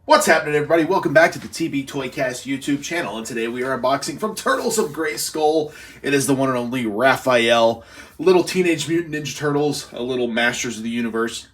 What's happening, everybody? Welcome back to the TB Toycast YouTube channel, and today we are unboxing from Turtles of Grayskull. It is the one and only Raphael, little Teenage Mutant Ninja Turtles, a little Masters of the Universe.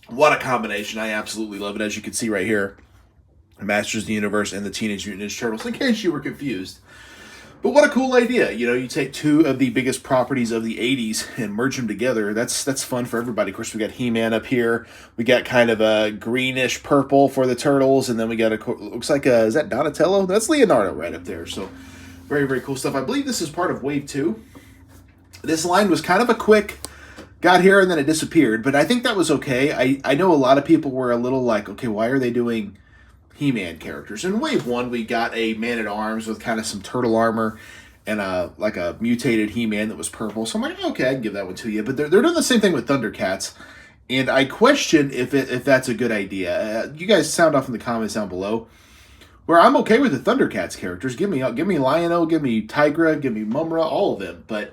What a combination. I absolutely love it, as you can see right here. Masters of the Universe and the Teenage Mutant Ninja Turtles, in case you were confused. But what a cool idea. You know, you take two of the biggest properties of the 80s and merge them together. That's fun for everybody. Of course, we got He-Man up here. We got kind of a greenish purple for the Turtles. And then we got looks like is that Donatello? That's Leonardo right up there. So very, very cool stuff. I believe this is part of Wave 2. This line was kind of a quick, got here and then it disappeared. But I think that was okay. I know a lot of people were a little like, okay, why are they doing He-Man characters? In Wave 1, we got a Man-at-Arms with kind of some turtle armor and like a mutated He-Man that was purple. So I'm like, okay, I can give that one to you. But they're doing the same thing with Thundercats, and I question if that's a good idea. You guys sound off in the comments down below. Where I'm okay with the Thundercats characters. Give me Lion-O, give me Tigra, give me Mumra, all of them. But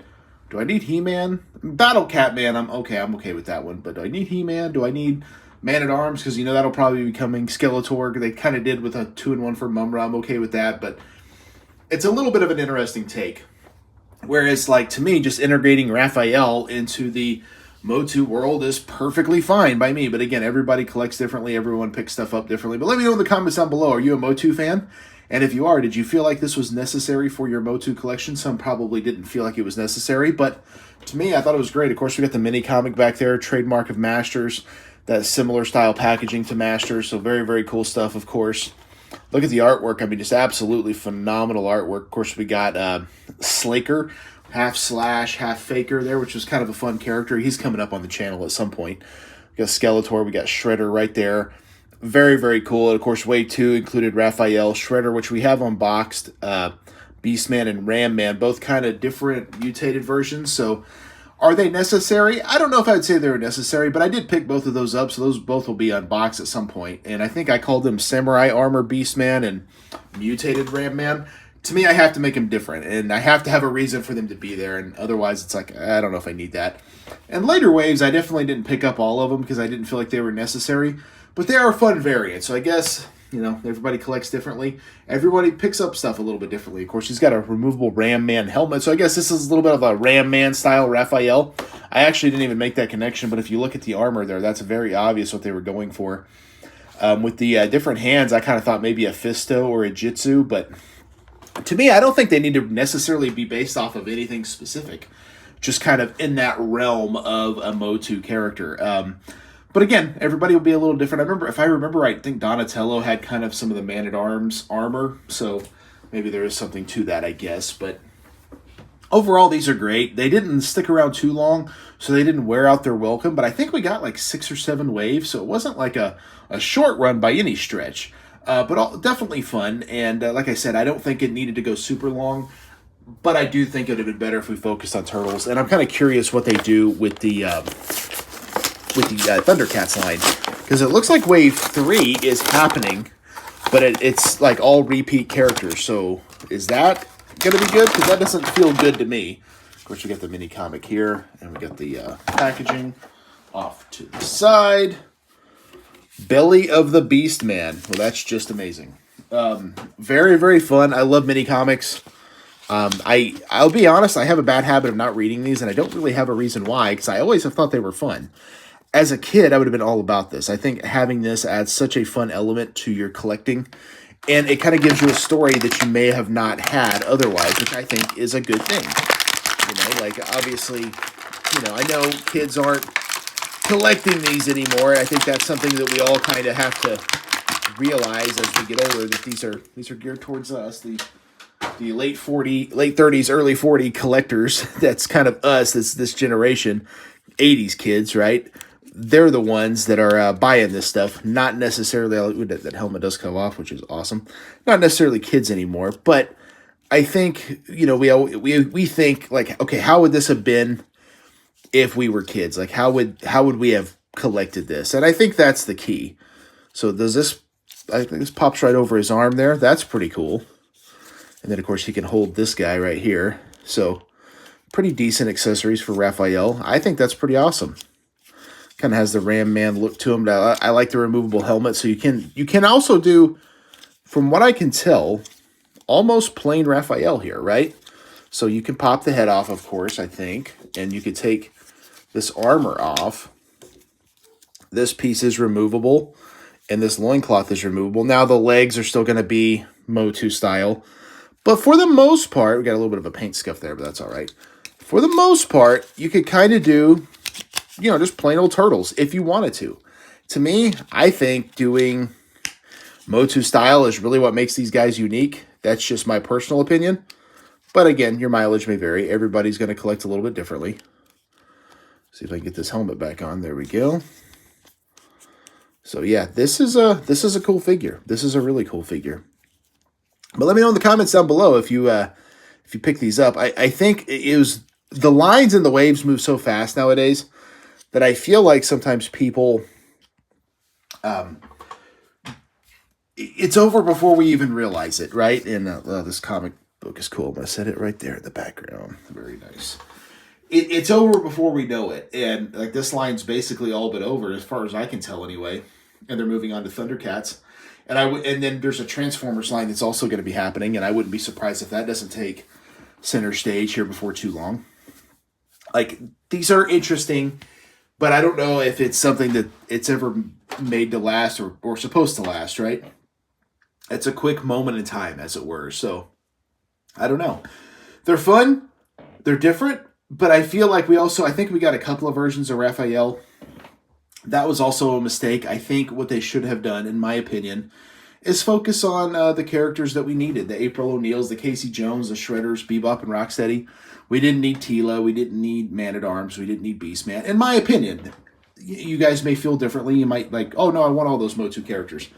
do I need He-Man? Battle Cat Man, I'm okay with that one. But do I need He-Man? Do I need Man-at-Arms? Because, you know, that'll probably be coming. Skeletor, they kind of did with a 2-in-1 for Mumra. I'm okay with that, but it's a little bit of an interesting take. Whereas, like, to me, just integrating Raphael into the Motu world is perfectly fine by me. But again, everybody collects differently. Everyone picks stuff up differently. But let me know in the comments down below. Are you a Motu fan? And if you are, did you feel like this was necessary for your Motu collection? Some probably didn't feel like it was necessary, but to me, I thought it was great. Of course, we got the mini comic back there, trademark of Masters. That similar style packaging to Masters, so very, very cool stuff, of course. Look at the artwork. I mean, just absolutely phenomenal artwork. Of course, we got Slaker, half Slash, half Faker there, which was kind of a fun character. He's coming up on the channel at some point. We got Skeletor, we got Shredder right there. Very, very cool. And, of course, Wave 2 included Raphael, Shredder, which we have unboxed, Beastman and Ram Man, both kind of different mutated versions, so are they necessary? I don't know if I'd say they're necessary, but I did pick both of those up, so those both will be unboxed at some point. And I think I called them Samurai Armor Beastman and Mutated Ram Man. To me, I have to make them different, and I have to have a reason for them to be there, and otherwise it's like, I don't know if I need that. And later waves, I definitely didn't pick up all of them because I didn't feel like they were necessary, but they are fun variants, so I guess, you know, everybody collects differently. Everybody picks up stuff a little bit differently. Of course, he's got a removable Ram Man helmet, so I guess this is a little bit of a Ram Man style Raphael. I actually didn't even make that connection, but if you look at the armor there, that's very obvious what they were going for. With the different hands, I kind of thought maybe a Fisto or a Jitsu, but to me, I don't think they need to necessarily be based off of anything specific. Just kind of in that realm of a Motu character. But again, everybody will be a little different. If I remember right, I think Donatello had kind of some of the Man-at-Arms armor, so maybe there is something to that, I guess. But overall, these are great. They didn't stick around too long, so they didn't wear out their welcome. But I think we got like 6 or 7 waves, so it wasn't like a short run by any stretch. But definitely fun. And like I said, I don't think it needed to go super long. But I do think it would have been better if we focused on Turtles. And I'm kind of curious what they do with the Thundercats line, because it looks like Wave 3 is happening, but it's like all repeat characters. So is that going to be good? Because that doesn't feel good to me. Of course, we got the mini comic here, and we got the packaging off to the side. Belly of the Beast Man. Well, that's just amazing. Very, very fun. I love mini comics. I'll be honest, I have a bad habit of not reading these, and I don't really have a reason why, because I always have thought they were fun. As a kid, I would have been all about this. I think having this adds such a fun element to your collecting, and it kind of gives you a story that you may have not had otherwise, which I think is a good thing. You know, like, obviously, you know, I know kids aren't collecting these anymore. I think that's something that we all kind of have to realize as we get older, that these are geared towards us, the late 30s, early 40 collectors. That's kind of us, this generation, 80s kids, right? They're the ones that are buying this stuff, not necessarily, that helmet does come off, which is awesome, not necessarily kids anymore, but I think, you know, we think, like, okay, how would this have been if we were kids? Like, how would we have collected this? And I think that's the key. So does this, I think this pops right over his arm there. That's pretty cool. And then, of course, he can hold this guy right here. So pretty decent accessories for Raphael. I think that's pretty awesome. Kind of has the Ram Man look to him. I like the removable helmet. So you can also do, from what I can tell, almost plain Raphael here, right? So you can pop the head off, of course, I think. And you could take this armor off. This piece is removable. And this loincloth is removable. Now the legs are still going to be Motu style. But for the most part, we got a little bit of a paint scuff there, but that's all right. For the most part, you could kind of do, you know, just plain old Turtles if you wanted to. To me, I think doing Motu style is really what makes these guys unique. That's just my personal opinion. But again, your mileage may vary. Everybody's going to collect a little bit differently. See if I can get this helmet back on. There we go. So yeah, this is a cool figure. This is a really cool figure. But let me know in the comments down below if you pick these up. I think it was the lines and the waves move so fast nowadays that I feel like sometimes people, it's over before we even realize it, right? And this comic book is cool. I'm going to set it right there in the background. Very nice. It's over before we know it. And like this line's basically all but over as far as I can tell anyway. And they're moving on to Thundercats. And then there's a Transformers line that's also going to be happening. And I wouldn't be surprised if that doesn't take center stage here before too long. Like, these are interesting, but I don't know if it's something that it's ever made to last or supposed to last, right? It's a quick moment in time, as it were. So, I don't know. They're fun. They're different. But I feel like I think we got a couple of versions of Raphael. That was also a mistake. I think what they should have done, in my opinion, is focus on the characters that we needed. The April O'Neils, the Casey Jones, the Shredders, Bebop, and Rocksteady. We didn't need Tila. We didn't need Man-at-Arms. We didn't need Beastman. In my opinion, you guys may feel differently. You might like, oh no, I want all those Motu characters.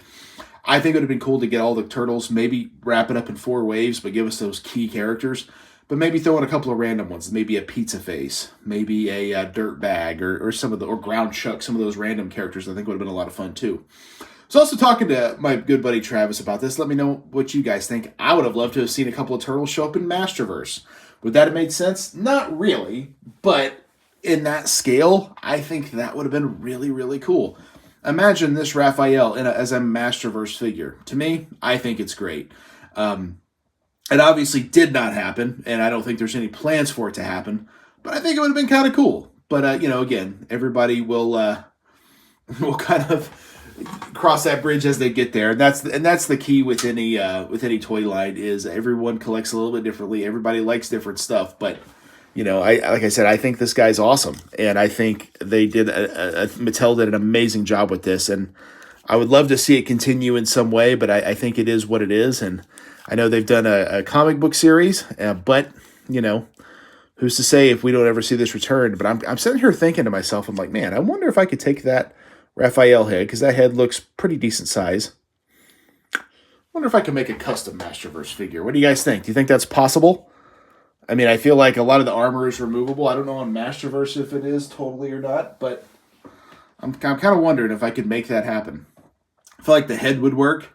I think it would have been cool to get all the Turtles, maybe wrap it up in 4 waves, but give us those key characters. But maybe throw in a couple of random ones. Maybe a Pizza Face, maybe a Dirt Bag, or Ground Chuck. Some of those random characters I think would have been a lot of fun too. So also talking to my good buddy Travis about this. Let me know what you guys think. I would have loved to have seen a couple of Turtles show up in Masterverse. Would that have made sense? Not really, but in that scale, I think that would have been really, really cool. Imagine this Raphael as a Masterverse figure. To me, I think it's great. It obviously did not happen, and I don't think there's any plans for it to happen, but I think it would have been kind of cool. But, you know, again, everybody will kind of cross that bridge as they get there. And that's the key with any toy line is everyone collects a little bit differently. Everybody likes different stuff, but, you know, like I said, I think this guy's awesome, and I think they did Mattel did an amazing job with this, and I would love to see it continue in some way, but I think it is what it is, and I know they've done a comic book series, but, you know, who's to say if we don't ever see this returned? But I'm sitting here thinking to myself, I'm like, man, I wonder if I could take that Raphael head, because that head looks pretty decent size. I wonder if I can make a custom Masterverse figure. What do you guys think? Do you think that's possible? I mean, I feel like a lot of the armor is removable. I don't know on Masterverse if it is totally or not, but I'm kind of wondering if I could make that happen. I feel like the head would work.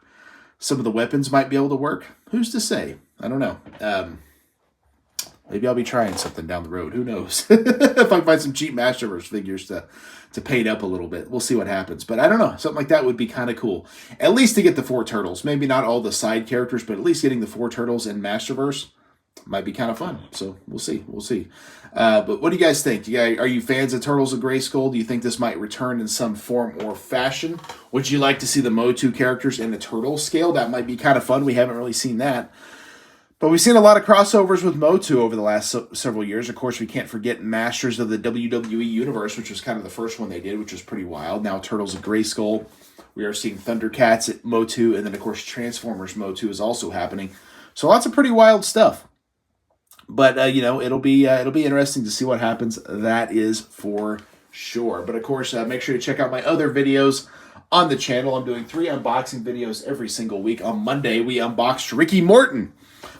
Some of the weapons might be able to work. Who's to say? I don't know. Maybe I'll be trying something down the road. Who knows? If I can find some cheap Masterverse figures to paint up a little bit. We'll see what happens. But I don't know. Something like that would be kind of cool. At least to get the 4 Turtles. Maybe not all the side characters, but at least getting the 4 Turtles in Masterverse might be kind of fun. So we'll see. We'll see. But what do you guys think? Are you fans of Turtles of Grayskull? Do you think this might return in some form or fashion? Would you like to see the Motu characters in the Turtle scale? That might be kind of fun. We haven't really seen that. But we've seen a lot of crossovers with Motu over the last several years. Of course, we can't forget Masters of the WWE Universe, which was kind of the first one they did, which was pretty wild. Now Turtles of Grayskull. We are seeing Thundercats at Motu, and then, of course, Transformers Motu is also happening. So lots of pretty wild stuff. But, you know, it'll be interesting to see what happens. That is for sure. But, of course, make sure to check out my other videos on the channel. I'm doing 3 unboxing videos every single week. On Monday, we unboxed Ricky Morton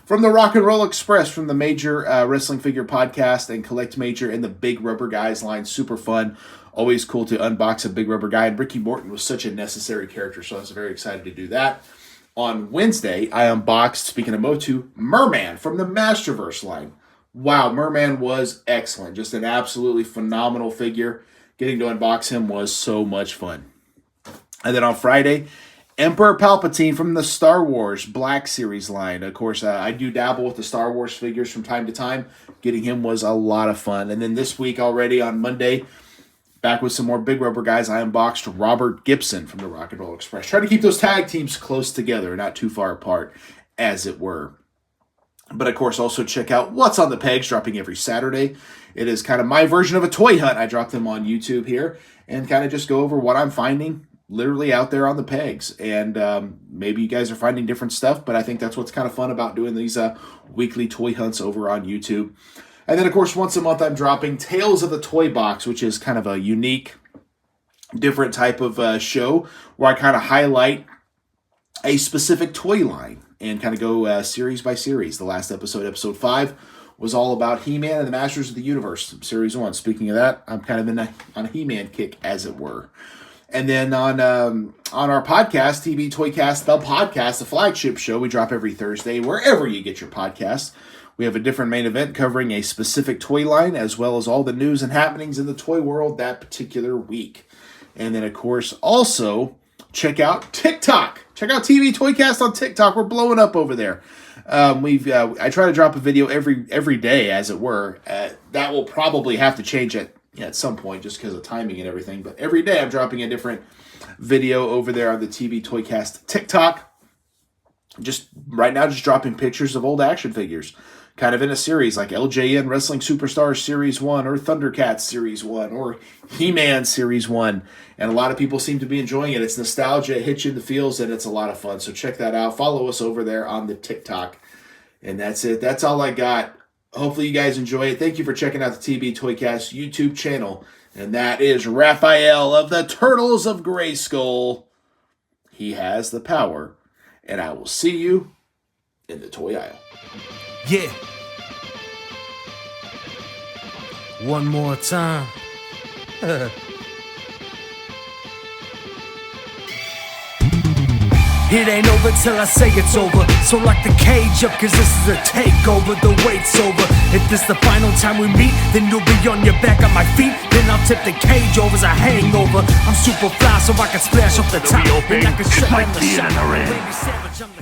from the Rock and Roll Express, from the Major Wrestling Figure Podcast and Collect Major and the Big Rubber Guys line. Super fun. Always cool to unbox a Big Rubber Guy. And Ricky Morton was such a necessary character, so I was very excited to do that. On Wednesday, I unboxed, speaking of Motu, Merman from the Masterverse line. Wow, Merman was excellent. Just an absolutely phenomenal figure. getting to unbox him was so much fun. And then on Friday, Emperor Palpatine from the Star Wars Black Series line. Of course, I do dabble with the Star Wars figures from time to time. Getting him was a lot of fun. And then this week already on Monday, back with some more big rubber guys, I unboxed Robert Gibson from the Rock and Roll Express. Try to keep those tag teams close together, not too far apart, as it were. But of course, also check out What's on the Pegs, dropping every Saturday. It is kind of my version of a toy hunt. I drop them on YouTube here and kind of just go over what I'm finding literally out there on the pegs. And maybe you guys are finding different stuff, but I think that's what's kind of fun about doing these weekly toy hunts over on YouTube. And then, of course, once a month, I'm dropping Tales of the Toy Box, which is kind of a unique, different type of show where I kind of highlight a specific toy line and kind of go series by series. The last episode, episode 5, was all about He-Man and the Masters of the Universe, Series 1. Speaking of that, I'm kind of on a He-Man kick, as it were. And then on our podcast, TV Toycast, the podcast, the flagship show, we drop every Thursday, wherever you get your podcasts. We have a different main event covering a specific toy line, as well as all the news and happenings in the toy world that particular week. And then, of course, also check out TikTok. Check out TV Toycast on TikTok. We're blowing up over there. I try to drop a video every day, as it were. That will probably have to change at some point, just because of timing and everything. But every day I'm dropping a different video over there on the TV Toycast TikTok. Just right now, just dropping pictures of old action figures, kind of in a series like LJN Wrestling Superstars Series 1 or Thundercats Series 1 or He-Man Series 1. And a lot of people seem to be enjoying it. It's nostalgia, it hits you in the feels, and it's a lot of fun. So check that out. Follow us over there on the TikTok. And that's it. That's all I got. Hopefully you guys enjoy it. Thank you for checking out the TB Toycast YouTube channel. And that is Raphael of the Turtles of Grayskull. He has the power. And I will see you in the toy aisle. Yeah. One more time. It ain't over till I say it's over. So lock the cage up, cause this is a takeover. The wait's over. If this the final time we meet, then you'll be on your back on my feet. Then I'll tip the cage over as a hangover. I'm super fly, so I can splash off the top. And I can shut down the shot.